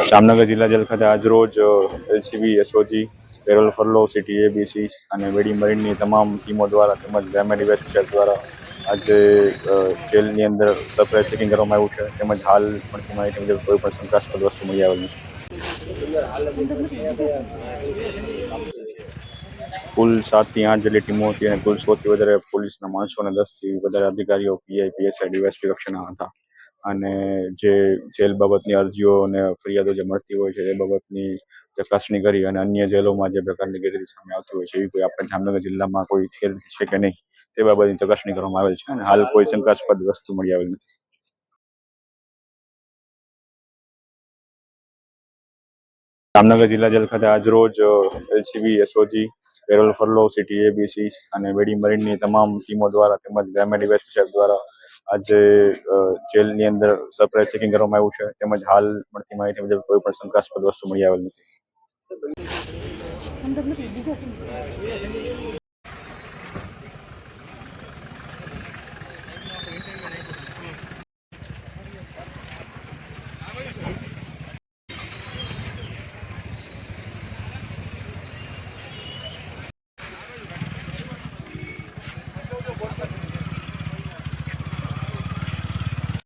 જામનગર જિલ્લા જેલ ખાતે આજરોજ LCB, SOG, parole furlough, city ABC અને વેડી મરીનની તમામ ટીમો દ્વારા તેમજ ગ્રામ્ય ડિવાઇસ વિભાગ દ્વારા આજે જેલની અંદર સરપ્રાઇઝ ચેકિંગ કરવામાં આવ્યું છે. તેમજ હાલ મળતી માહિતી મુજબ કોઈ પણ શંકાસ્પદ વસ્તુ મળી આવેલ નથી. કુલ 7 થી 8 જેટલી ટીમો હતી અને કુલ 100 થી વધારે પોલીસના માણસો અને 10 થી વધારે અધિકારીઓ પીઆઈ, પીએસઆઈ, ડીવાયએસપી કક્ષાના હતા. અને જે જેલ બાબતની અરજીઓ અને ફરિયાદો જે મળતી હોય છે એ બાબતની ચકાસણી કરી અને અન્ય જેલોમાં જે પ્રકારની ગેરરીતિ સામે આવતી હોય છે એવી કોઈ આપણે જામનગર જિલ્લામાં કોઈ ગેરરીતિ છે કે નહીં તે બાબતની ચકાસણી કરવામાં આવેલ છે અને હાલ કોઈ શંકાસ્પદ વસ્તુ મળી આવેલ નથી. જામનગર જિલ્લા જેલ ખાતે આજરોજ LCB, SOG, parole furlough, city ABC અને વેડી મરીનની તમામ ટીમો દ્વારા તેમજ ગ્રામ્ય ડિવાઇસ વિભાગ દ્વારા આજે જેલની અંદર સરપ્રાઇઝ ચેકિંગ કરવામાં આવ્યું છે. તેમજ હાલ મળતી માહિતી મુજબ કોઈ પણ શંકાસ્પદ વસ્તુ મળી આવેલ નથી.